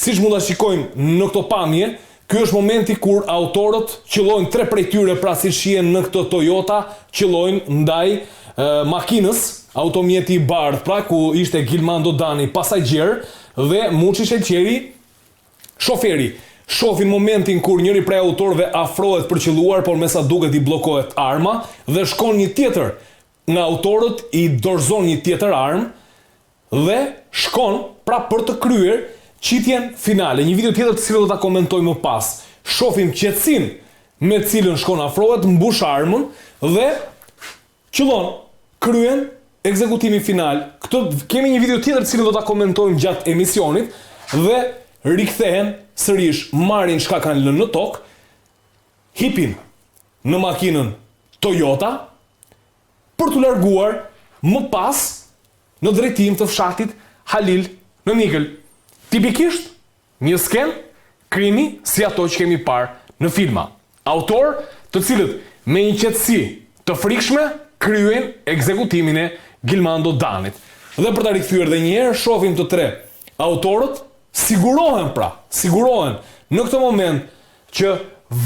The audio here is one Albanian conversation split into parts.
siç mund ta shikojmë në këto pamje, ky është momenti kur autorët qellojnë 3 prej tyre, pra siç shihen në këtë Toyota, qellojnë ndaj makinës, automjeti i bardhë, pra ku ishte Gilmando Dani pasagjer dhe Muçi Shelqeri shoferi. Shohin momentin kur njëri prej autorëve afrohet për qelluar, por me sa duket i bllokohet arma dhe shkon një tjetër nga autorët, i dorëzon një tjetër armë dhe shkon pra për të kryer qitjen finale. Një video tjetër të cilën do ta komentojmë më pas. Shohim qetësinë me të cilën shkon afrohet, mbush armën dhe qellon, kryen ekzekutimin final. Kemi një video tjetër të cilën do ta komentojmë gjatë emisionit dhe rikthehen sërish, marrin çka kanë lënë në tokë, hipin në makinën Toyota për të larguar më pas në drejtim të fshatit Halil në Nikël. Tipikisht një sken krimi si ato që kemi parë në filma. Autor të cilët me një qetësi të frikshme kryen ekzekutimin e Gilmando Danit. Dhe për ta rikthyer edhe një herë, shohim të 3 autorët sigurohen në këtë moment që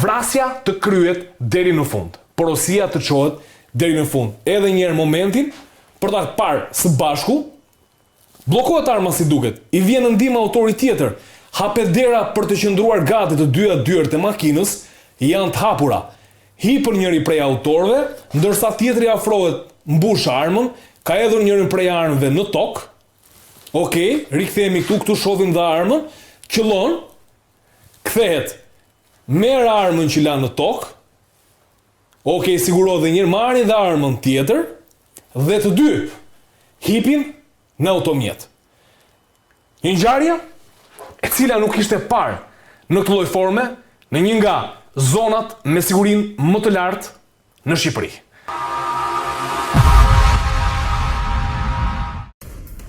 vrasja të kryet deri në fund. Porosia të çohet deri në fund. Edhe një herë momentin për ta parë së bashku, bllokohet arma si duket. I vjen në ndihmë autorit tjetër. Hapet dera për të qëndruar gati të dyja dyert e makinës, janë të hapura. Hipën njëri prej autorëve, ndërsa tjetri afrohet, mbush armën, ka hedhur njërin prej armëve në tokë. Okej, rikthehemi këtu shohim dhe armën, qellon, kthehet, merr armën që la në tokë. Okej, sigurohet dhe njëherë, marrin dhe armën tjetër dhe të dy hipin në automjet. Një ngjarje e cila nuk ishte parë në këtë lloj forme në një nga zonat me sigurinë më të lartë në Shqipëri.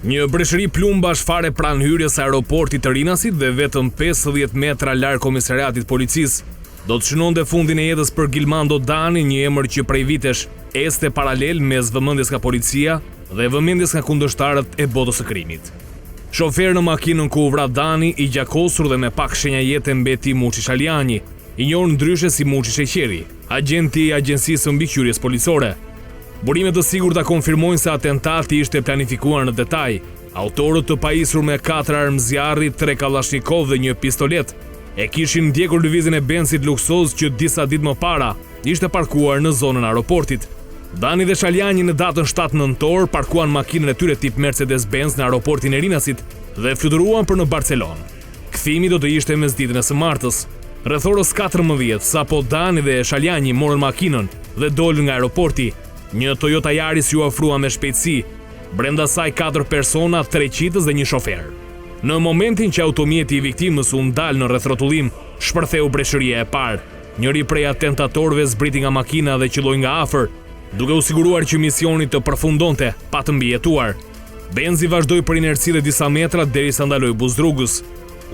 Një breshëri plumbash fare pranë hyrjes së aeroportit të Rinasit dhe vetëm 50 metra larg komisariatit policisë do të shënonte fundin e jetës për Gilmando Dani, një emër që prej vitesh este paralel mes vëmendjes nga policia dhe vëmendjes nga kundërshtarët e botës së krimit. Shofer në makinën ku u vra Dani, i gjakosur dhe me pak shenja jete mbeti Muçi Shaljani, i njohur ndryshe si Muçi Sheqeri, agenti i Agjencisë së Mbikëqyrjes Policore. Burimet të sigurta konfirmojnë se atentati ishte planifikuar në detaj. Autorët të pajisur me 4 armë zjarri, 3 kalashnikov dhe një pistolet e kishin ndjekur lëvizjen e Benzit luksoz që disa ditë më para ishte parkuar në zonën e aeroportit. Dani dhe Shaljani në datën 7 nëntor parkuan makinën e tyre tip Mercedes-Benz në aeroportin e Rinasit dhe fluturuan për në Barcelonë. Kthimi do të ishte mesditën e së martës. Rreth orës 14 sapo Dani dhe Shaljani morën makinën dhe dolën nga aeroporti. Një Toyota Yaris ju ofrua me shpejtësi, brenda saj 4 persona, 3 qitës dhe një shofer. Në momentin që automjeti i viktimës u ndal në rrethrottullim, shpërtheu breshëria e parë. Njëri prej atentatorëve zbriti nga makina dhe qelloi nga afër, duke u siguruar që misioni të përfundonte pa të mbijetuar. Benzi vazhdoi për inerci dhe disa metra derisa ndaloi buzrrugës.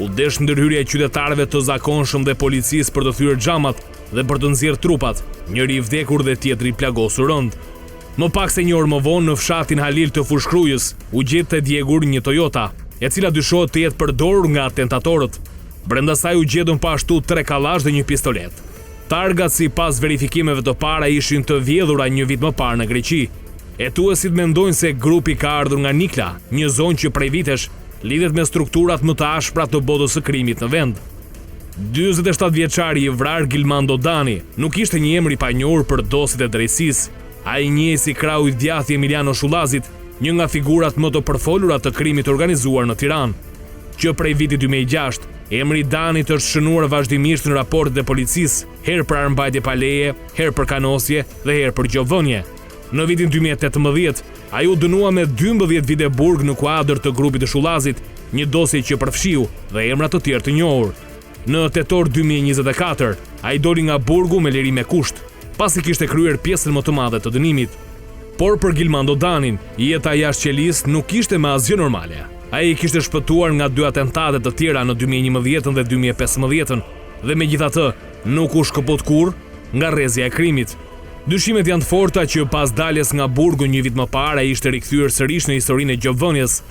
U desh ndërhyrja e qytetarëve të zakonshëm dhe policisë për të thyer xhamat dhe për të nxjerrë trupat, njëri i vdekur dhe tjetri plagosur rënd. Më pak se një orë më vonë në fshatin Halil të Fushkrujës u gjet të djegur një Toyota, e cila dyshohet të jetë përdorur nga atentatorët. Brenda saj u gjetën pa ashtu 3 kallash dhe një pistolet. Targat sipas verifikimeve të para ishin të vjedhura një vit më parë në Greqi. Hetuesit mendojnë se grupi ka ardhur nga Nikla, një zonë që prej vitesh lidhet me strukturat më të ashpra të botës së krimit në vend. 47 vjeçari i vrar Gilmando Dani nuk ishte një emër i panjohur për dosjet e drejtësisë. Ai njeh si krau i djathtë Emiliano Shullazit, një nga figurat më të përfolura të krimit organizuar në Tiranë. Që prej vitit 2006, emri Danit është shënuar vazhdimisht në raportet e policisë, herë për armbajtje pa leje, herë për kanosje dhe herë për gjovënie. Në vitin 2018, ai u dënua me 12 vite burg në kuadër të grupit të Shullazit, një dosje që përfshiu dhe emra të tjerë të njohur. Në tetor 2024, ai doli nga burgu me liri me kusht, pasi kishte kryer pjesën më të madhe të dënimit. Por për Gilmando Danin, jeta jashtë qelisë nuk ishte me asgjë normale. Ai kishte shpëtuar nga 2 atentate të tjera në 2011 dhe 2015 dhe megjithatë nuk u shkëput kurrë nga rrezja e krimit. Dyshimet janë të forta që pas daljes nga burgu një vit më parë ai ishte rikthyer sërish në historinë e gjovënies,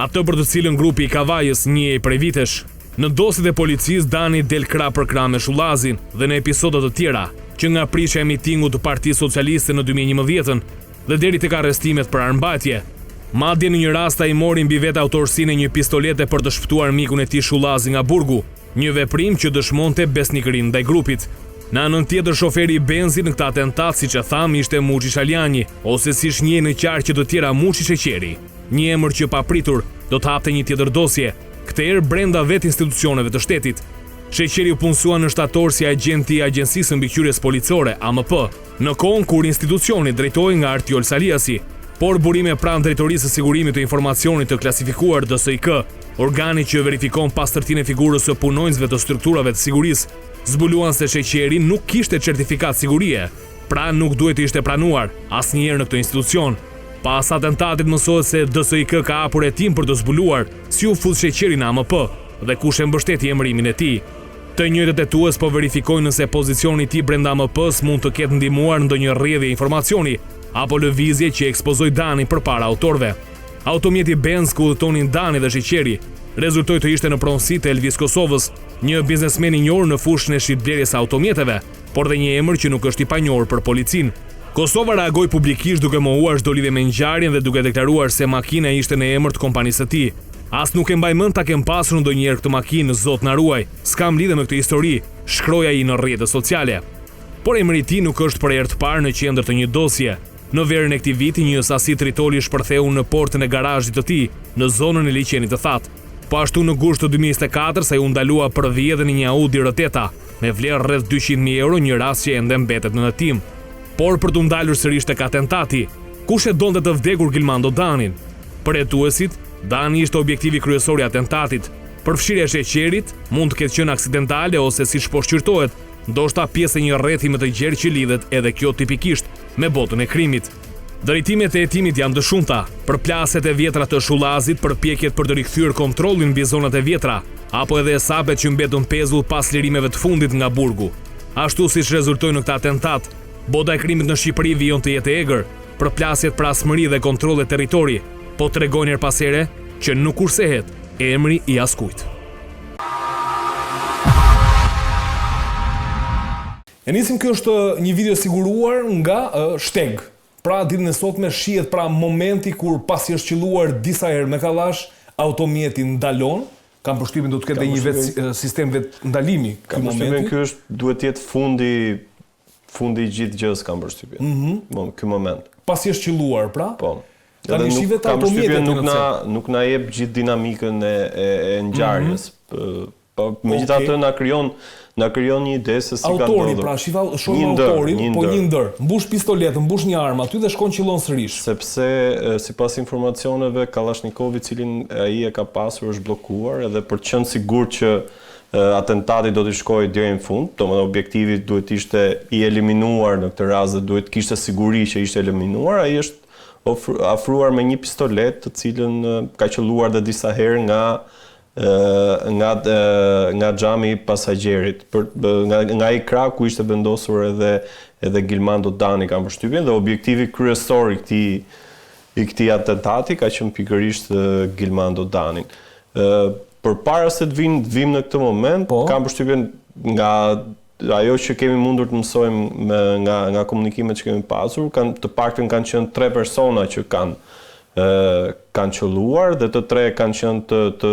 atë për të cilën grupi i Kavajës njihej prej vitesh. Në dosjet e policisë, Dani del krah për krah me Shullazin dhe në episoda të tjera, që nga prishja e mitingut të Partisë Socialiste në 2011 dhe deri tek arrestimet për armëmbajtje. Madje në një rast ai mori mbi vetë autorsinë e një pistolete për të shpëtuar mikun e tij Shullazi nga burgu, një veprim që dëshmonte besnikërinë ndaj grupit. Në anën tjetër, shoferi i Benzit në këtë atentat, siç e tham, ishte Muçi Shaljani, ose siç njeh në qarqe të tjera Muçi Sheqeri. Një emër që papritur do të hapte një tjetër dosje, këtë herë brenda vetë institucioneve të shtetit. Sheqeri u punësua në shtator si agenti i Agjencisë Mbikëqyrjes Policore, AMP, në kohën kur institucioni drejtohej nga Artiol Saliasi, por burime pranë Drejtorisë së Sigurimit të Informacionit të Klasifikuar DSIK, organi që verifikon pastërtinë e figurës së punonjësve të strukturave të sigurisë, zbuluan se Sheqeri nuk kishte certifikat sigurie, pra nuk duhet të ishte pranuar asnjëherë në këtë institucion. Pas atentatit mësohet se DSIK ka hapur hetim për të zbuluar si u fut Sheqeri në AMP dhe kush e mbështeti emërimin e tij. Të njëjtët hetues po verifikojnë nëse pozicioni i tij brenda AMP-s mund të ketë ndihmuar ndonjë rrjedhje informacioni apo lëvizje që ekspozoi Dani përpara autorëve. Automjeti Benz ku udhëtonin Dani dhe Sheqeri rezultoi të ishte në pronësi të Elvis Kosovës, një biznesmen i njohur në fushën e shitblerjes së automjeteve, por dhe një emër që nuk është i panjohur për policinë. Kosova reagoi publikisht duke mohuar çdo lidhje me ngjarjen dhe duke deklaruar se makina ishte në emër të kompanisë së tij. As nuk e mbaj mend ta kem pasur ndonjëherë këtë makinë, zot na ruaj. S'kam lidhje me këtë histori, shkroi ai në rrjetet sociale. Por emri i tij nuk është për herë të parë në qendër të një dosje. Në verën e këtij viti, një sasi tritoli shpërtheu në portën e garazhit të tij, në zonën e liçenit të thatë. Po ashtu në gusht të 2024 sa u ndalua për vjedhjen e një Audi R8 me vlerë rreth 200.000 euro, një rast që ende mbetet në hetim. Por për të ndalur sërish tek atentati, kush e donte të vdekur Gilmando Danin? Për hetuesit, Dani ishte objektivi kryesor i atentatit. Përfshirja e Sheqerit mund të ketë qenë aksidentale ose siç po shqyrtohet, ndoshta pjesë e një rrethi më të gjerë që lidhet edhe kjo tipikisht me botën e krimit. Drejtimet e hetimit janë të shumta, përplaset e vjetra të Shullazit, përpjekjet për të rikthyer kontrollin mbi zonat e vjetra, apo edhe hesabet që mbetën pezull pas lirimeve të fundit nga burgu. Ashtu siç rezultoi në këtë atentat, bota e krimit në Shqipëri vijon të jetë egër, përplasjet për asmëri dhe kontrolle territori, po tregojnë her pas here që nuk kursehet emri i askujt. E nisim, kjo është një video siguruar nga Shteg. Pra ditën e sotme shihet pra momenti kur pasi është qelluar disa herë me kallash, automjeti ndalon. Kam përshtypjen do të ketë një vetë sistem vetë ndalimi ky momenti. Kam përshtypjen ky është duhet të jetë fundi i gjithë gjës, kam përshtypjen. Ky moment. Pasi është qelluar, pra? Po. Tani shihet automjeti nuk na jep gjithë dinamikën e ngjarjes. Po megjithatë na krijon një ide se si ka ndodhur. Autori, pra, shohim autorin, po një ndër, mbush pistolet, mbush një armë aty dhe shkon qillon sërish. Sepse sipas informacioneve Kalashnikov, i cilin ai e ka pasur, është bllokuar edhe për të qenë sigurt që atentati do të shkojë deri në fund, domethënë objektivi duhet ishte i eliminuar në këtë rast dhe duhet kishte siguri që ishte eliminuar, ai është afruar me një pistolet të cilën ka qelluar dhe disa herë nga xhami i pasagjerit, nga ai krah ku ishte vendosur edhe Gilmando Dani, kam përshtypjen, dhe objektivi kryesor i këtij atentati ka qenë pikërisht Gilmando Dani. Përpara se të vim në këtë moment, kam përshtypjen nga ajo që kemi mundur të mësojmë nga komunikimet që kemi pasur, të paktën kanë qenë 3 persona që kanë qelluar dhe të 3 kanë qenë të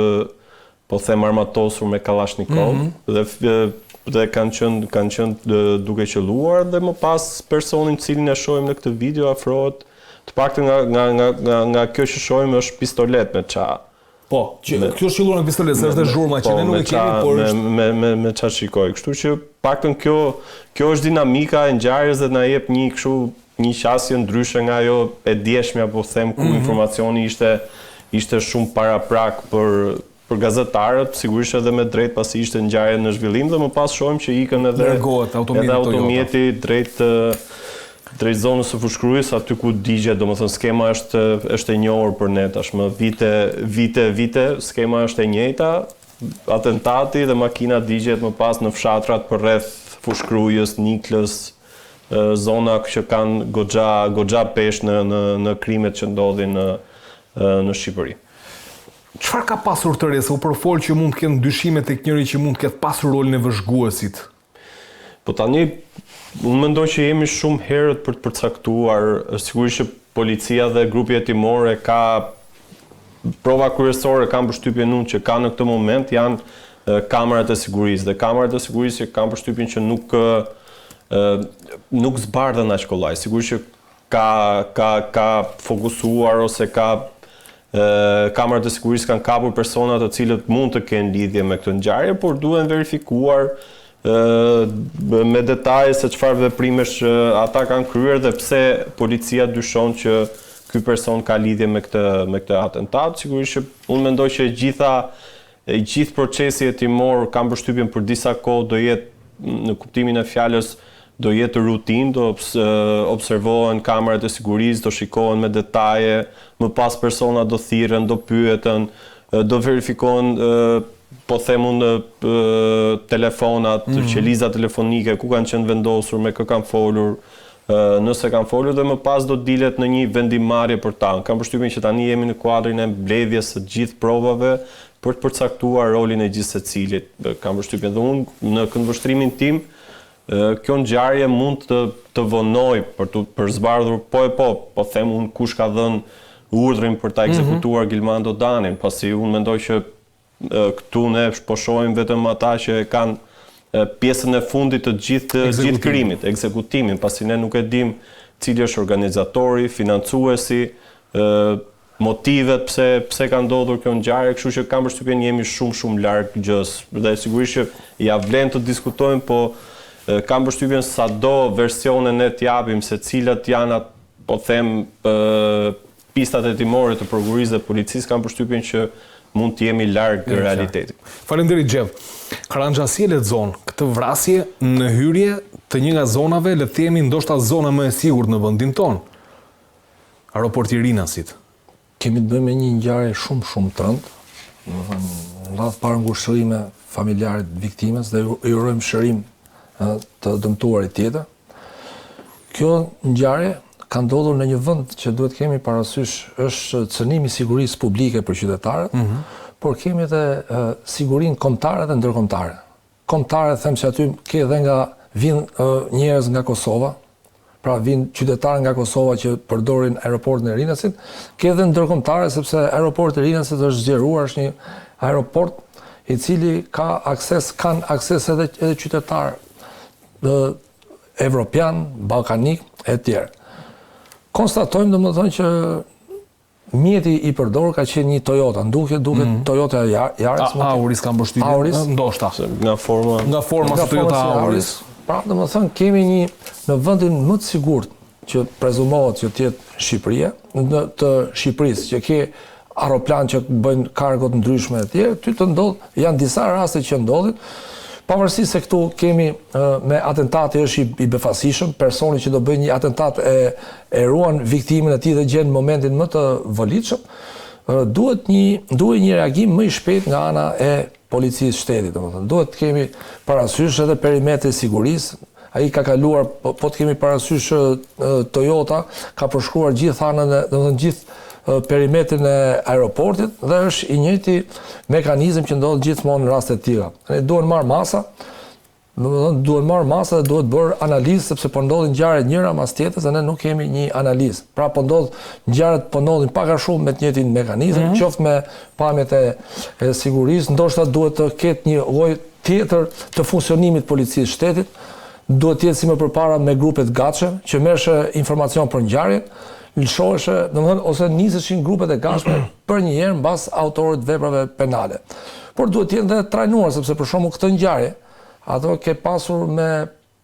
po them armatosur me Kalashnikov dhe kanë qenë duke qelluar, dhe më pas personin cilin e shohim në këtë video afrohet, të paktën nga kjo që shohim është pistolet me ça. Po, kjo është qelluar në pistolet, se është zhurma që ne nuk e kemi, por është me ça shikoj. Kështu që paktën kjo është dinamika e ngjarjes dhe na jep një qasje ndryshe nga ajo e dieshme, apo them, ku informacioni ishte shumë paraprak për gazetarët, sigurisht edhe me drejt pasi ishte ngjarje në zhvillim, dhe më pas shohim që ikën edhe automjeti drejt zonës së fushkrues, aty ku digjet, domethënë skema është e njohur për ne tashmë vite, skema është e njëjta, atentati dhe makina digjet më pas në fshatrat përreth Fushkrujës, Niklës, zona që kanë goxha pesh në krimet që ndodhin në Shqipëri. Çfarë ka pasur të re, se u përfol që mund të kenë dyshime tek njëri që mund të ketë pasur rolin e vëzhguesit? Po tani, unë mendoj që jemi shumë herët për të përcaktuar, sigurisht që policia dhe grupi hetimor e ka prova kryesore, kam përshtypjen unë që ka në këtë moment janë kamerat e sigurisë, dhe kamerat e sigurisë kam përshtypjen që nuk zbardhen aq kollaj. Sigurisht që ka fokusuar ose kamerat e sigurisë kanë kapur persona të cilët mund të kenë lidhje me këtë ngjarje, por duhen verifikuar me detaje se çfarë veprimesh ata kanë kryer dhe pse policia dyshon që ky person ka lidhje me këtë atentat. Sigurisht që unë mendoj që gjithë procesi hetimor kam përshtypjen për disa kohë do jetë në kuptimin e fjalës do jetë rutinë, do observohen kamerat e sigurisë, do shikohen me detaje, më pas persona do thirren, do pyeten, do verifikohen po themun telefonat, qeliza telefonike, ku kanë qenë vendosur, me kë kanë folur, nëse kanë folur, dhe më pas do dilet në një vendimarrje për ta. Kam përshtypjen që tani jemi në kuadrin e mbledhjes së gjithë provave për të përcaktuar rolin e gjithë secilit. Kam përshtypjen dhe unë në këndvështrimin tim kjo ngjarje mund të vonoj për zbardhur po them unë kush ka dhënë urdhrin për ta ekzekutuar Gilmando Danin, pasi unë mendoj që këtu ne po shohim vetëm ata që kanë pjesën e fundit të gjithë krimit, ekzekutimin, pasi ne nuk e dim cili është organizatori, financuesi, motivet pse ka ndodhur kjo ngjarje, kështu që kam përshtypjen jemi shumë larg gjës. Dhe sigurisht që ja vlen të diskutojmë, po kam përshtypjen sado versione ne t'japim se cilat janë po them pistat hetimore të prokurisë dhe policisë, kam përshtypjen që mund të jemi larg realitetit. Faleminderit Xhev. Karanja, si e lexon këtë vrasje në hyrje të një nga zonave, le të themi ndoshta zona më e sigurt në vendin ton, aeroporti Rinasit? Kemi të bëjmë me një ngjarje shumë të rëndë, në radhë parë ngushëllime familjarit viktimës dhe i urojmë shërim të dëmtuarit tjetër. Kjo ngjarje ka ndodhur në një vend që duhet kemi parasysh është cënimi i sigurisë publike për qytetarët, por kemi edhe sigurinë kombëtare dhe ndërkombëtare. Kombëtare them se aty vijnë njerëz nga Kosova, pra vijnë qytetarë nga Kosova që përdorin aeroportin e Rinasit, ke edhe ndërkombëtare sepse aeroporti i Rinasit është zgjeruar, është një aeroport i cili kanë akses edhe qytetarë evropian, balkanik e tjerë. Konstatojmë domethënë që mjeti i përdorur ka qenë një Toyota, duket Toyota Yaris. Auris kanë mbështytje, ndoshta. Nga forma së Toyota Auris. Pra domethënë kemi në vendin më të sigurt që prezumohet që të jetë Shqipëria, të Shqipërisë, që ke aeroplan që bëjnë kargo të ndryshme e tjerë, ty të ndodh, janë disa raste që ndodhin. Pavarësisht se këtu kemi me atentati është i befasishëm, personi që do bëjë një atentat e ruan viktimin e tij dhe gjen momentin më të volitshëm, duhet një reagim më i shpejt nga ana e policisë shtetit, domethënë. Duhet të kemi parasysh edhe perimetrin e sigurisë. Ai ka kaluar, po të kemi parasysh Toyota ka përshkruar gjithë anën, domethënë gjithë perimetrin e aeroportit dhe është i njëjti mekanizëm që ndodh gjithmonë në raste të tilla. Ne duhen marr masa, dhe duhet bërë analizë sepse po ndodhin ngjarje njëra mas tjetrës dhe ne nuk kemi një analizë. Pra po ndodhin pak a shumë me të njëjtin mekanizëm, qoftë me pamjet e sigurisë, ndoshta duhet të ketë një lloj tjetër të funksionimit policisë shtetit, duhet të jetë si më përpara me grupet gatshme që merrshë informacion për ngjarjen, lëshoheshe, domethënë, ose niseshin grupet e gatshme për një herë mbas autorit veprave penale. Por duhet të jenë dhe trajnuar, sepse për shembull këtë ngjarje, ato ke pasur me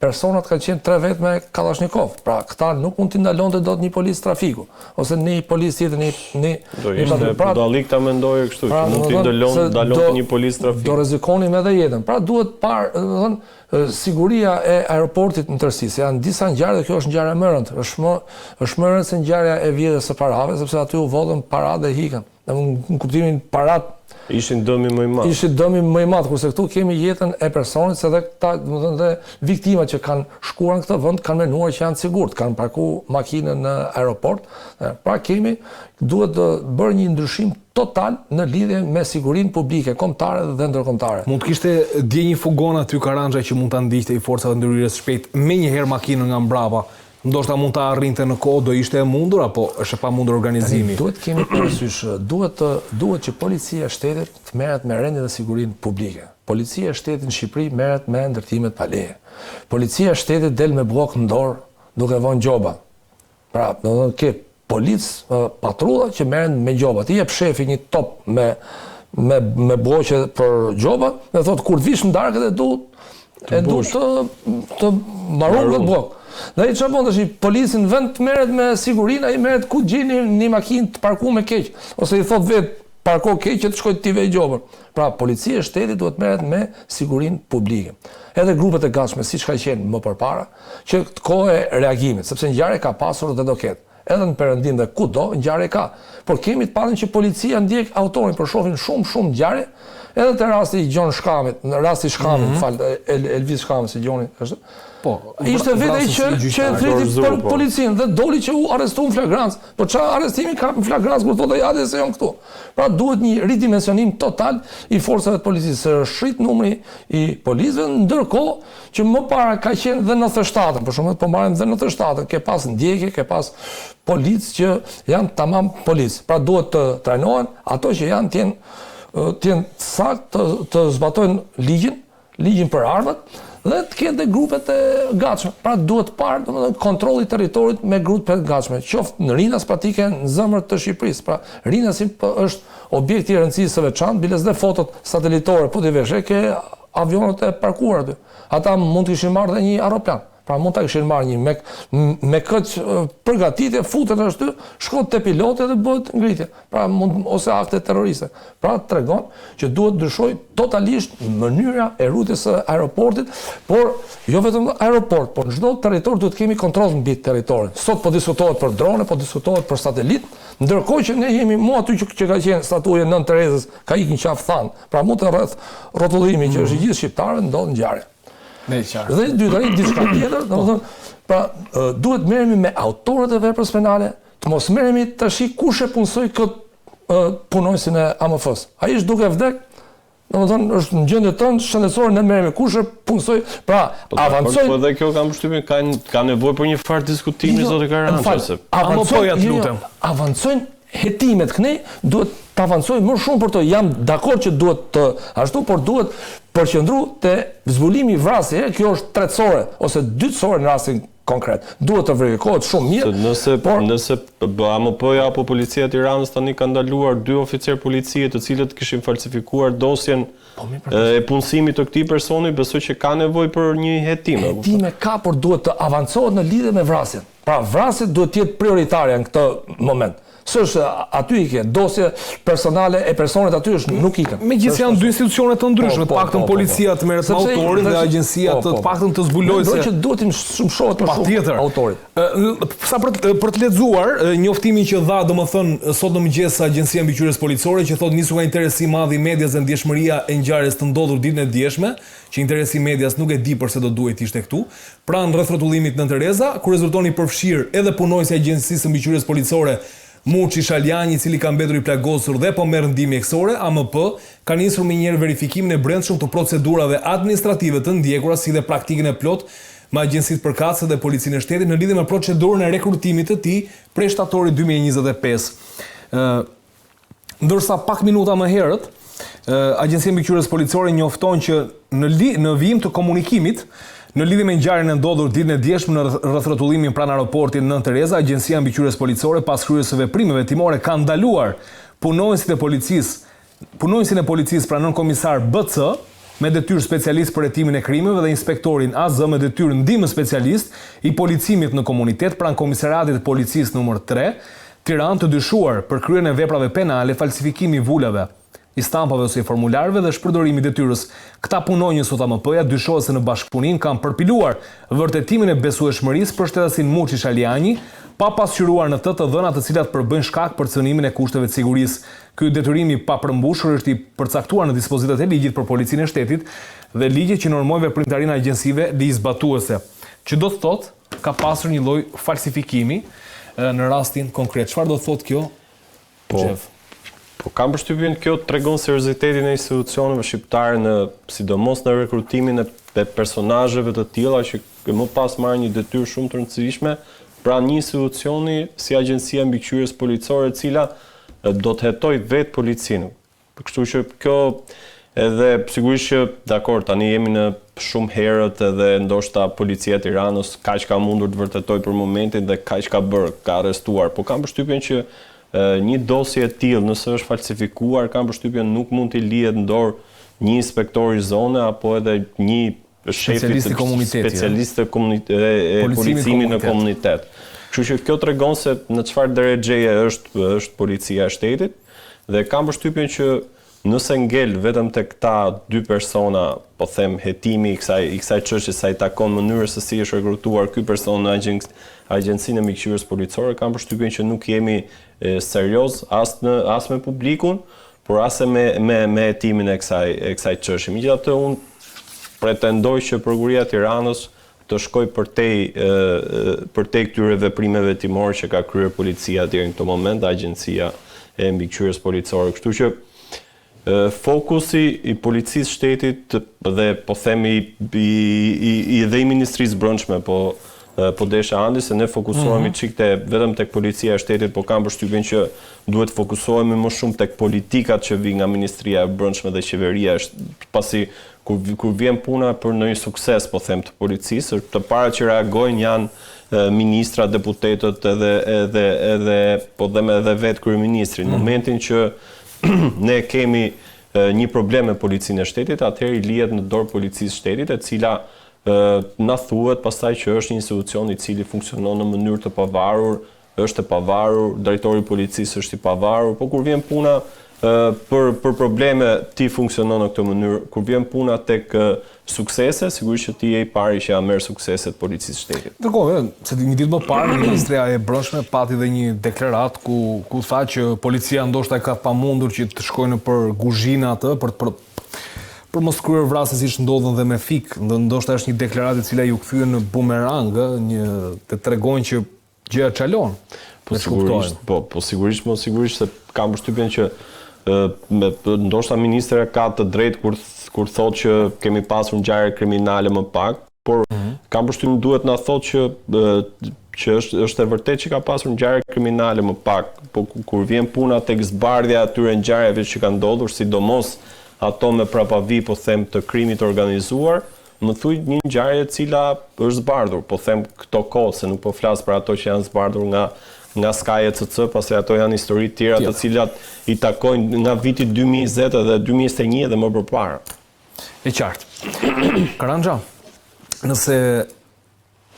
personat kanë qenë 3 vetë me Kalashnikov. Pra këta nuk mund t'i ndalonte dot një policë trafiku, ose një policë tjetër budallik ta mendoje kështu, që mund t'i ndalonte një policë trafiku. Do rrezikonim edhe jetën. Pra duhet parë, domethënë, siguria e aeroportit në tërësi, se janë disa ngjarje, kjo është ngjarja më e rëndë. Është më e rëndë se ngjarja e vjedhjes së parave, sepse aty u vodhën para dhe hikën. në kuptimin parat ishin dëmi më i madh. Ishin dëmi më i madh, kurse këtu kemi jetën e personit, se dhe këta, domethënë dhe viktimat që kanë shkuar në këtë vend kanë menuar që janë sigurt, kanë parku makinën në aeroport. Pra duhet të bërë një ndryshim total në lidhje me sigurinë publike, kombëtare dhe ndërkombëtare. Mund të kishte dje një fugon aty Karandra që mund ta ndiqte i forcave ndërhyrjes shpejt menjëherë makinën nga mbrapa. Ndoshta mund ta arrinte në kohë, do ishte e mundur apo është e pamundur organizimi? Duhet kemi parasysh, duhet që policia e shtetit të merret me rendin dhe sigurinë publike. Policia e shtetit në Shqipëri merret me ndërtimet pa leje. Policia e shtetit del me bllok në dorë duke vënë gjoba. Pra, domethënë ke policë patrulla që merren me gjoba. Ti jep shefi një top me bloqe për gjoba, dhe thotë kur të vish në darkë të mbaron këtë blok. Dhe ai çfarë bën tash, polici në vend të merret me sigurinë, ai merret ku gjeni një makinë të parkuar me keq, ose i thot vet parko keq që të shkoj ti vej gjobën. Pra policia e shtetit duhet merret me sigurinë publike. Edhe grupet e gatshme, siç ka qenë më përpara, që të kohë e reagimit, sepse ngjarje ka pasur dhe do ketë. Edhe në Perëndim dhe kudo ngjarje ka. Por kemi të paktën që policia ndjek autorin për shohin shumë ngjarje, edhe te rasti i Gjon Shkamit, në rasti Shkamit, Elvis Shkamit se Gjoni është. Po, ishte vetë ai që thriti policinë dhe doli që u arrestuan në flagrancë. Po çfarë arrestimi ka në flagrancë kur thotë ja se janë këtu. Pra duhet një ridimensionim total i forcave të policisë. Shrit numri i policëve, ndërkohë që më para ka qenë dhe 97-ën, për shembull, po marrim dhe 97-ën, ke pas ndjekje, ke pas policë që janë tamam policë. Pra duhet të trajnohen ato që janë të jenë saktë, të zbatojnë ligjin për armët, dhe të kenë dhe grupet e gatshme. Pra duhet parë kontrolli i territorit me grupet e gatshme, qoftë në Rinas patike në zemër të Shqipërisë. Pra Rinasi është objekti i rëndësisë së veçantë, biles dhe fotot satelitore, po t'i vesh ke avionët e parkuar aty. Ata mund të kishin marrë dhe një aeroplan. Pra mund ta kishin marrë një me këtë përgatitje, futet ashtu, shkon te piloti dhe bëhet ngritje. Pra ose akte terroriste. Pra tregon që duhet ndryshoj totalisht mënyra e rrugës së aeroportit, por jo vetëm aeroport, por në çdo territor duhet kemi kontroll mbi territorin. Sot po diskutohet për drone, po diskutohet për satelit, ndërkohë që ne jemi aty që ka qenë statuja e Nën Terezës, ka ikën qafë than. Pra mund të rreth rrotullimi që është i gjithë shqiptarëve ndodh ngjarje. Dhe dyta diçka tjetër, domethënë, pra duhet merremi me autorët e veprës penale, të mos merremi tash kush e punsoi këtë punonjësin e AMF-s. Ai është duke vdek, domethënë është në gjendje tonë shëndetësore, ne merremi kush e punsoi, pra avancoj. Po dhe kjo kam përshtypjen ka nevojë për një farë diskutimi zoti Karandra. Avancojnë, të lutem. Avancojnë hetimet kënej, duhet të avancojnë më shumë për to. Jam dakord që duhet të ashtu, por duhet përqendru te zbulimi i vrasjes. Kjo është tretësore ose dytësore në rastin konkret. Duhet të verifikohet shumë mirë. Nëse AMP-ja apo policia e Tiranës tani ka ndaluar 2 oficerë policie të cilët kishin falsifikuar dosjen e punësimit të këtij personi, besoj që ka nevojë për një hetim. Hetime ka, por duhet të avancohet në lidhje me vrasjen. Pra vrasjet duhet të jetë prioritare në këtë moment. S'është aty i ke dosje personale e personit aty është nuk i ke. Megjithëse janë dy institucione të ndryshme, të paktën policia të merret me autorin dhe agjencia të paktën të zbulojë se që duhet të shumësohet më shumë autorit. Sa për të lexuar njoftimin që dha domethënë sot në mëngjes Agjencia Mbikëqyrjes Policore që thotë nisur nga interesi i madh i medias dhe ndjeshmëria e ngjarjes të ndodhur ditën e djeshme, që interesi i medias nuk e di pse do duhet ishte këtu, pranë rreth rrotullimit Nën Tereza, ku rezultoni përfshir edhe punonjësi i Agjencisë Mbikëqyrjes Policore Muçi Shaljani, i cili ka mbetur i plagosur dhe po merr ndihmë mjekësore. AMP ka nisur me njëherë verifikimin e brendshëm të procedurave administrative të ndjekura si dhe praktikën e plot me agjencitë përkatëse dhe policinë e shtetit në lidhje me procedurën e rekrutimit të tij prej shtatorit 2025. Ndërsa pak minuta më herët, Agjencia Mbikëqyrjes Policore njofton që në vijim të komunikimit në lidhje me ngjarjen e ndodhur ditën e djeshme në rreth rrotullimin pranë aeroportit Nën Tereza, Agjencia Mbikëqyrjes Policore pas kryerjes së veprimeve timore ka ndaluar punonjësin e policisë pra nën komisar BC me detyrë specialist për hetimin e krimeve dhe inspektorin AZ me detyrë ndihmë specialist i policimit në komunitet pranë komisariatit të policisë numër 3, Tiranë, të dyshuar për kryen e veprave penale, falsifikimi i vulave, i stampave ose i formularëve dhe shpërdorimi i detyrës. Këta punonjës sot AMP-ja dyshohet se në bashkëpunim kanë përpiluar vërtetimin e besueshmërisë për shtetasin Muçi Shaljani, pa pasqyruar në të dhënat të cilat përbëjnë shkak për cënimin e kushteve të sigurisë. Ky detyrim i papërmbushur është i përcaktuar në dispozitat e ligjit për Policinë e Shtetit dhe ligje që normojnë veprimtarinë agjensive ligjzbatuese, që do të thotë ka pasur një lloj falsifikimi në rastin konkret. Çfarë do të thotë kjo? Po kam përshtypjen kjo tregon seriozitetin e institucioneve shqiptare sidomos në rekrutimin e personazheve të tilla që më pas marrin një detyrë shumë të rëndësishme pra një institucioni si Agjencia e Mbikëqyrjes Policore, e cila do të hetoj vetë policinë. Kështu që kjo edhe sigurisht që dakor tani jemi në shumë herët edhe ndoshta policia e Tiranës kaq ka mundur të vërtetoj për momentin dhe kaq ka bërë, ka arrestuar, po kam përshtypjen që një dosje e tillë nëse është falsifikuar, kam përshtypjen nuk mund t'i lihet në dorë një inspektor i zone apo edhe një shefi specialist e policimit në komunitet. Kështu që kjo tregon se në çfarë drejtëje është policia e shtetit dhe kam përshtypjen që nëse ngel vetëm tek këta dy persona, po them hetimi i kësaj çështje sa i takon mënyrës se si është rekrutuar ky person në Agjencinë e Mbikëqyrjes Policore, kam përshtypjen që nuk jemi serioz as me publikun, por as me hetimin e kësaj çështje. Megjithatë unë pretendoj që Prokuria e Tiranës të shkoj përtej këtyre veprimeve hetimore që ka kryer policia deri në këtë moment, Agjencia e Mbikëqyrjes Policore. Kështu që fokusi i policisë shtetit dhe po themi dhe i Ministrisë Brendshme po desha andi se ne fokusohemi vetëm tek policia e shtetit, po kam përshtypjen që duhet fokusohemi më shumë tek politikat që vijnë nga Ministria e Brendshme dhe qeveria, pasi kur vjen puna për ndonjë sukses, po them, të policisë, të parat që reagojnë janë ministra, deputetët edhe vetë kryeministri. Në momentin që ne kemi një problem me policinë e shtetit, atëherë i lihet në dorë policisë shtetit, e cila na thuhet pastaj që është një institucion i cili funksionon në mënyrë të pavarur, është e pavarur, drejtori i policisë është i pavarur, por kur vjen puna për probleme ti funksionon në këtë mënyrë, kur vjen puna tek suksese, sigurisht që ti je i pari që ja merr sukseset policisë shtetit. Ndërkohë, se një ditë më parë Ministria e Brendshme pati dhe një deklarat ku tha që policia ndoshta ka pamundur që të shkojnë për guzhina atë për mos kryer vrasje siç ndodhen dhe me fik, ndoshta është një deklaratë e cila ju kthyen në bumerang, të tregojnë që gjëja çalon. Po sigurisht se kam përshtypjen që ndoshta ministra ka të drejtë kur thotë që kemi pasur ngjarje kriminale më pak, por kam përshtypjen duhet na thotë që është e vërtetë që ka pasur ngjarje kriminale më pak, po kur vjen puna tek zbardhja atyre ngjarjeve që kanë ndodhur, sidomos ato me prapavi, po them, të krimit organizuar, më thuj një ngjarje e cila është zbardhur, po them këto kohë, se nuk po flas për ato që janë zbardhur nga Sky ECC, pasi ato janë histori të tjera të cilat i takojnë nga viti 2020 dhe 2021 dhe më përpara. E qartë. Karanja, nëse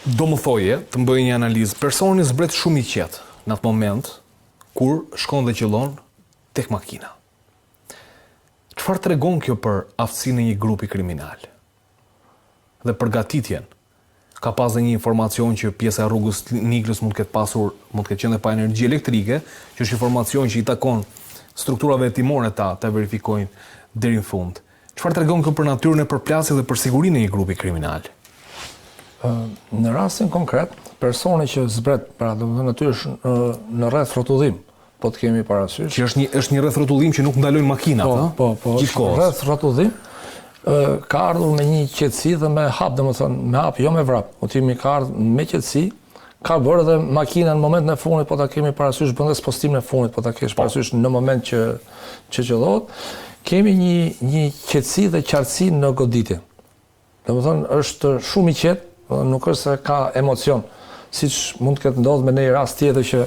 do më thoje të më bëjë një analizë, personi zbret shumë i qetë në atë moment kur shkon dhe qëllon tek makina. Çfarë tregon kjo për aftësinë e një grupi kriminal? Dhe përgatitjen. Ka pas dhe një informacion që pjesa e rrugës Niklës mund të ketë qenë pa energji elektrike, që është informacion që i takon strukturave hetimore ta verifikojnë deri në fund. Çfarë tregon kjo për natyrën e përplasjes dhe për sigurinë e një grupi kriminal? Në rastin konkret, personi që zbret, pra domethënë aty është në rreth rrotullim, po të kemi parasysh. Që është një rreth rrotullim që nuk ndalojnë makinat, Po, rreth rrotullim. Ka ardhur me një qetësi dhe me hap, domethënë me hap, jo me vrap. Po ti ka ardhur me qetësi, ka bërë edhe makina në momentin e fundit, po ta kemi parasysh bën dhe postimin e fundit, po ta kesh parasysh në moment që qellohet, kemi një qetësi dhe qartësi në goditje. Domethënë është shumë i qetë, nuk është se ka emocion, siç mund të ketë ndodhur me një rast tjetër që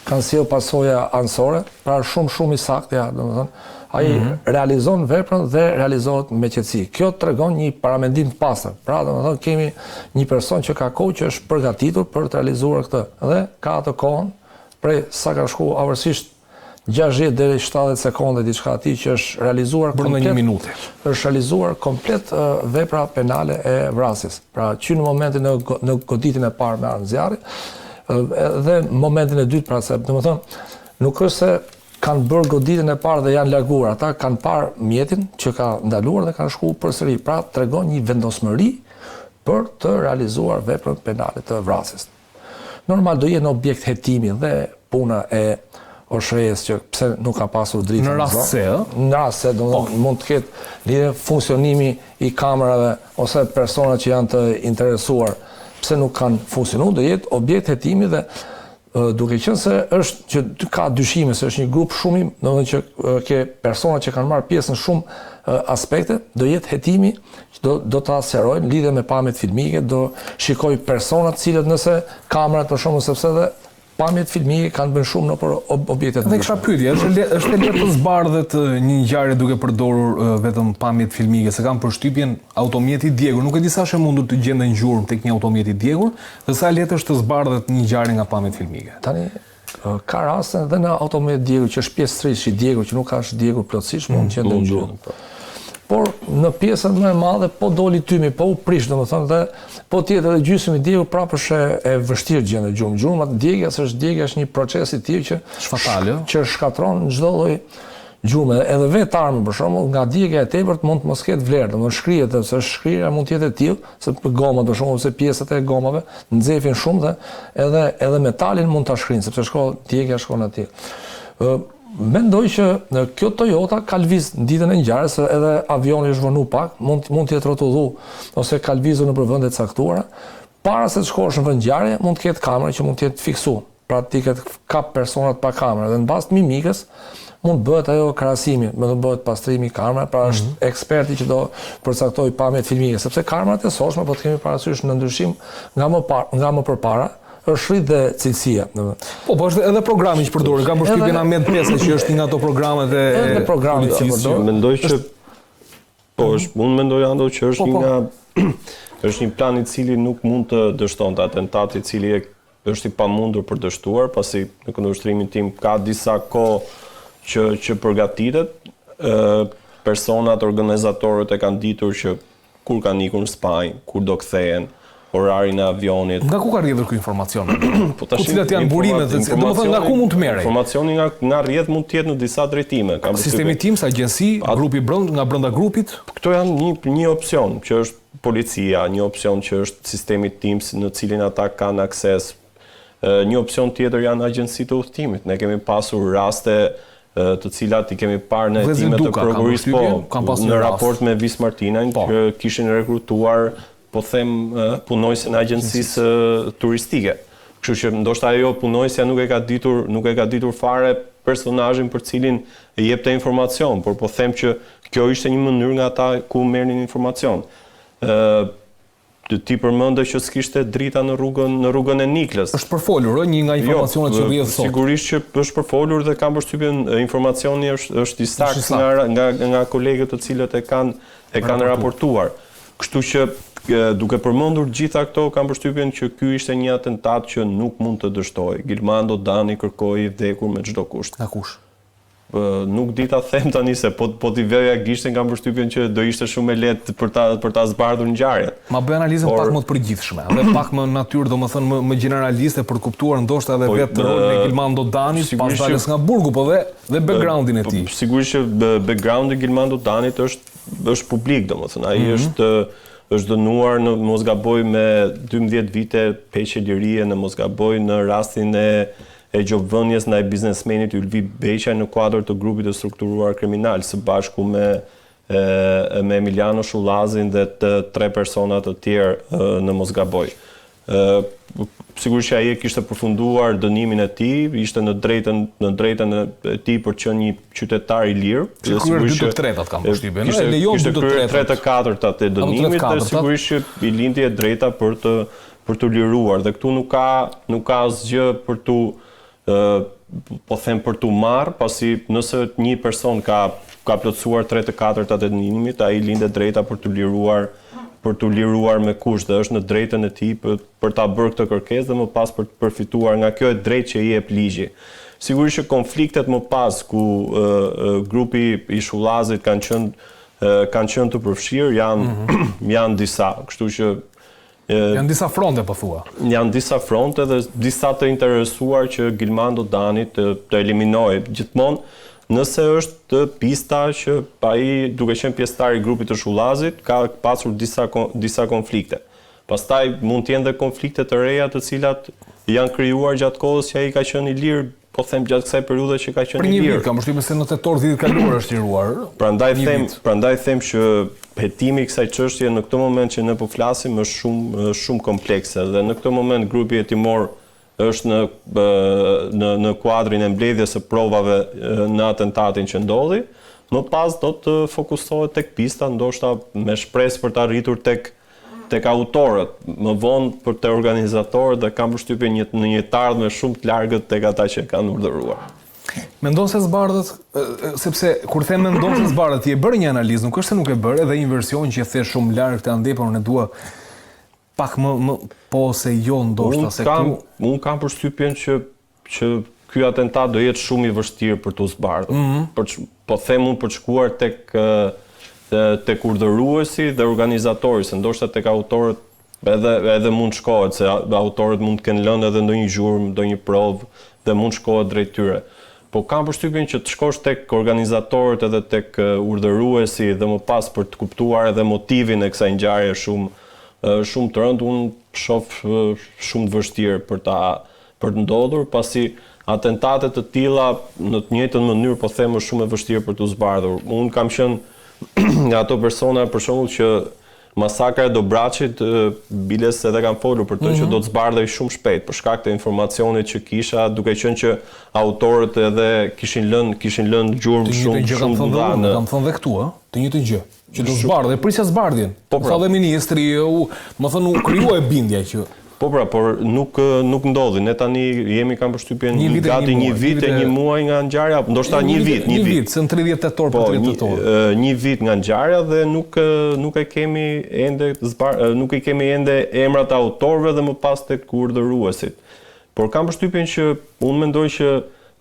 kanë sjell pasoja anësore, pra shumë i saktë, ja, domethënë ai realizon veprën dhe realizohet me qetësi. Kjo tregon një paramendim të pastër. Pra, domethënë kemi një person që ka kohë që është përgatitur për të realizuar këtë dhe ka atë kohën prej sa ka shku avërsisht 60 deri 70 sekonda diçka aty që është realizuar komplet. Brenda 1 minute. Është realizuar komplet vepra penale e vrasjes. Pra, që në momentin në goditjen e parë me armë zjarri, Dhe momentin e dytë, pra se, domethënë, nuk është se kanë bërë goditën e parë dhe janë larguar. Ata kanë parë mjetin që ka ndaluar dhe kanë shkuar përsëri. Pra tregon një vendosmëri për të realizuar veprën penale të vrasjes. Normal do jenë objekt hetimi dhe puna e OSHE-s që pse nuk ka pasur dritë. Në rast se, në rast se mund të ketë lidhje funksionimi i kamerave ose persona që janë të interesuar, pse nuk kanë funksionuar, do jetë objekt hetimi dhe duke qenë se është që ka dyshime se është një grup shumë, domethënë që ke persona që kanë marrë pjesë në shumë aspekte, do jetë hetimi që do ta sqarojnë lidhje me pamjet filmike, do shikoj personat cilët nëse kamerat për shkakun sepse dhe pamjet filmike kanë bën shumë nëpër objekte të ndryshme. Dhe kisha pyetje, është e lehtë të zbardhet një ngjarje duke përdorur vetëm pamjet filmike, se kam përshtypjen automjeti i djegur, nuk e di sa është e mundur të gjenden gjurmë tek një automjet i djegur, dhe sa lehtë është të zbardhet një ngjarje nga pamjet filmike. Tani ka raste edhe në automjet djegur që është pjesë shtrisht i djegur që nuk ka është djegur plotësisht, mund të gjenden gjurmë. Por në pjesën më e madhe po doli tymi, po u prish, domethënë, dhe po tjetër edhe gjysmë i djegur prapë është e vështirë gjendë gjurmë. Gjurma djegja është një proces i tillë që shkatron çdo lloj gjume. Edhe vetë armë për shembull, nga djegja e tepërt mund të mos ketë vlerë, domethënë shkrihet se shkrirja mund të jetë e tillë, se gomat për shembull, se pjesët e gomave nxefin shumë dhe edhe metalin mund ta shkrinë, sepse djegja shkon aty. Mendoj që kjo Toyota ka lviz në ditën e ngjarjes, edhe avioni është vënë pak, mund të jetë rrotullu ose ka lvizur në vende të caktuara. Para se të shkosh në vend ngjarje, mund të ketë kamera që mund të jetë fiksuar. Pra ti ke kap personat pa kamerë dhe në bazë të mimikës mund bëhet ajo krahasimi, do të bëhet pastrimi i kamerave, pra është eksperti që do përcaktojë pamjet filmike, sepse kamerat e sotshme po të kemi parasysh në ndryshim nga më përpara. Është rrit dhe cilësia. Po është edhe programi që përdoren. Kam përshtypjen Ambient 5 që është një nga ato programet e programit që përdoren. Mendoj që unë mendoj ando që është një nga është një plan i cili nuk mund të dështonte atentati i cili është i pamundur për dështuar, pasi në kundërshtrimin tim ka disa kohë që përgatitet. Personat, organizatorët e kanë ditur që kur kanë ikur në Spanjë, kur do kthehen, orarin e avionit. Nga ku ka rrjedhur ky informacion? Ku cilat janë burimet? Domethënë nga ku mund të merrej? Informacioni nga rrjedh mund të jetë në disa drejtime. Sistemi Teams, agjenci, grupi nga brenda grupit? Këto janë një opsion që është policia, një opsion që është sistemi Teams në cilin ata kanë akses. Një opsion tjetër janë agjencitë e udhëtimit. Ne kemi pasur raste të cilat I kemi parë në hetimet të prokurisë, në raport me Vis Martinajn, që kishin rekrutuar po them punojëse në agjencisë turistike. Kështu që ndoshta ajo punojësja nuk e ka ditur fare personazhin për cilin e jepte informacion, por po them që kjo ishte një mënyrë nga ata ku merrnin informacion. Ti përmendë që s'kishte drita në rrugën e Niklës. Është përfolur, një nga informacionet që rrjedh sot. Sigurisht që është përfolur dhe kam përshtypjen informacioni është I saktë nga kolegët të cilët e kanë raportuar. Kështu që duke përmendur gjitha këto, kam përshtypjen që ky ishte një atentat që nuk mund të dështojë. Gilmando Dani kërkoi vdekur me çdo kusht. Nga kush? Nuk di ta them tani se po t'i vëja gishtin, kam përshtypjen që do ishte shumë e lehtë për ta zbardhur ngjarjen. Ma bëj analizën pak më të përgjithshme, dhe pak më natyrë, domethënë më gjeneraliste për kuptuar ndoshta edhe vetë rolin e Gilmando Danit pas daljes nga burgu, po dhe backgroundin e tij. Sigurisht që backgroundi I Gilmando Danit është publik, domethënë ai është dënuar në mos gaboj me 12 vite peqe lirie në mos gaboj në rastin e gjobvënies ndaj biznesmenit Ylvi Beqaj në kuadër të grupit të strukturuar kriminal së bashku me Emiliano Shullazin dhe të 3 persona të tjerë në mos gaboj. Sigurisht që ai kishte përfunduar dënimin e tij, ishte në drejtën e tij për të qenë një qytetar I lirë. Sigurisht që 2/3 kam përshtypjen. Lejon 2/3 3/4 të dënimit dhe sigurisht që I lindi e drejta për të liruar dhe këtu nuk ka asgjë për të marrë, pasi nëse një person ka plotësuar 3/4 të dënimit, ai lindi e drejta për të liruar me kusht dhe është në drejtën e tij për ta bërë këtë kërkesë dhe më pas për të përfituar nga kjo e drejtë që I jep ligji. Sigurisht që konfliktet më pas ku grupi I Shullazit kanë qenë të përfshirë janë disa, kështu që Janë disa fronte, po thua. Janë disa fronte dhe disa të interesuar që Gilmando Dani të eliminojë. Gjithmonë, nëse është pista që ai, duke qenë pjesëtar i grupit të Shullazit, ka pasur disa konflikte. Pastaj mund të jenë dhe konflikte të reja të cilat janë krijuar gjatë kohës që ai ka qenë i lirë, po them gjatë kësaj periudhe që ka qenë i lirë. Për një vit, kam përshtypjen se në tetor 10 kaluar është liruar. Prandaj them që hetimi i kësaj çështje në këtë moment që ne po flasim është shumë komplekse dhe në këtë moment grupi hetimor është në kuadrin e mbledhjes së provave në atentatin që ndodhi. Më pas do të fokusohet tek pista, ndoshta me shpresë për të arritur tek autorët, më vonë për të organizatorët dhe kam përshtypjen në një të ardhme shumë të largët tek ata që kanë urdhëruar. Mendon se zbardhët, sepse kur them mendon se zbardhët, ti e bërë një analizë, nuk është se nuk e bërë, edhe një version që e the shumë larg të ande, por unë dua pak më po se jo ndoshta se këtu. Unë kam përshtypjen që ky atentat do jetë shumë i vështirë për të zbardhur. Po them unë për të shkuar tek urdhëruesi dhe organizatori, se ndoshta tek autorët edhe mund shkohet, se autorët mund të kenë lënë edhe ndonjë gjurmë, ndonjë provë dhe mund shkohet drejt tyre. Po kam përshtypjen që të shkosh tek organizatorët edhe tek urdhëruesi dhe më pas për të kuptuar edhe motivin e kësaj ngjarje shumë të rëndë, unë shoh shumë të vështirë për të ndodhur, pasi atentate të tilla në të njëjtën mënyrë po them është shumë e vështirë për të zbardhur. Unë kam qenë nga ato persona për shembull që masakra e Dobraçit, biles edhe kam folur për të që do të zbardhej shumë shpejt për shkak të informacionit që kisha, duke qenë që autorët edhe kishin lënë gjurmë shumë të mëdha. Kam thënë dhe këtu, të njëjtën gjë, që do zbardhej, prisja zbardhjen. Po tha dhe ministri, më thënë u krijuar bindja që Po pra, por nuk ndodhi. Ne tani jemi kam përshtypjen gati një vit e një muaj nga ngjarja, ndoshta një vit. Një vit, se në 30 tetor për 30 tetor. Një vit nga ngjarja dhe nuk i kemi ende emrat e autorëve dhe më pas tek urdhëruesit. Por kam përshtypjen që unë mendoj që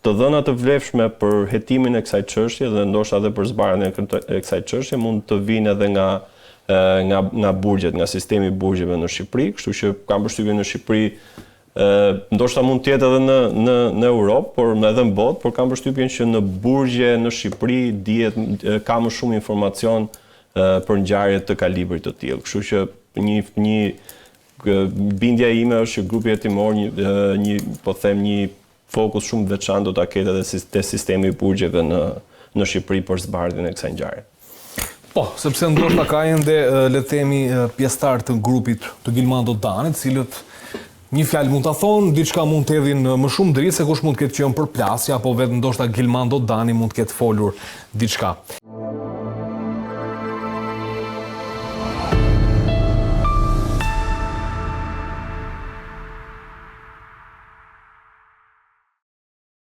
të dhëna të vlefshme për hetimin e kësaj çështje dhe ndoshta edhe për zbardhjen e kësaj çështje mund të vinë edhe nga burgjet, nga sistemi i burgjeve në Shqipëri, kështu që kam përshtypjen në Shqipëri, ndoshta mund të jetë edhe në Europë, por edhe në botë, por kam përshtypjen që në burgje në Shqipëri ka më shumë informacion për ngjarje të kalibrit të tillë. Kështu që një bindja ime është që grupi hetimor një fokus shumë veçantë do ta ketë edhe te sistemi i burgjeve në Shqipëri për zbardhjen e kësaj ngjarje. Po, sepse ndoshta ka ende le të themi pjesëtar të grupit të Gilmando Danit, cilët një fjalë mund ta thonë, diçka mund të hedhin më shumë dritë se kush mund të ketë qenë për plasje, apo vetëm ndoshta Gilmando Dani mund të ketë folur diçka.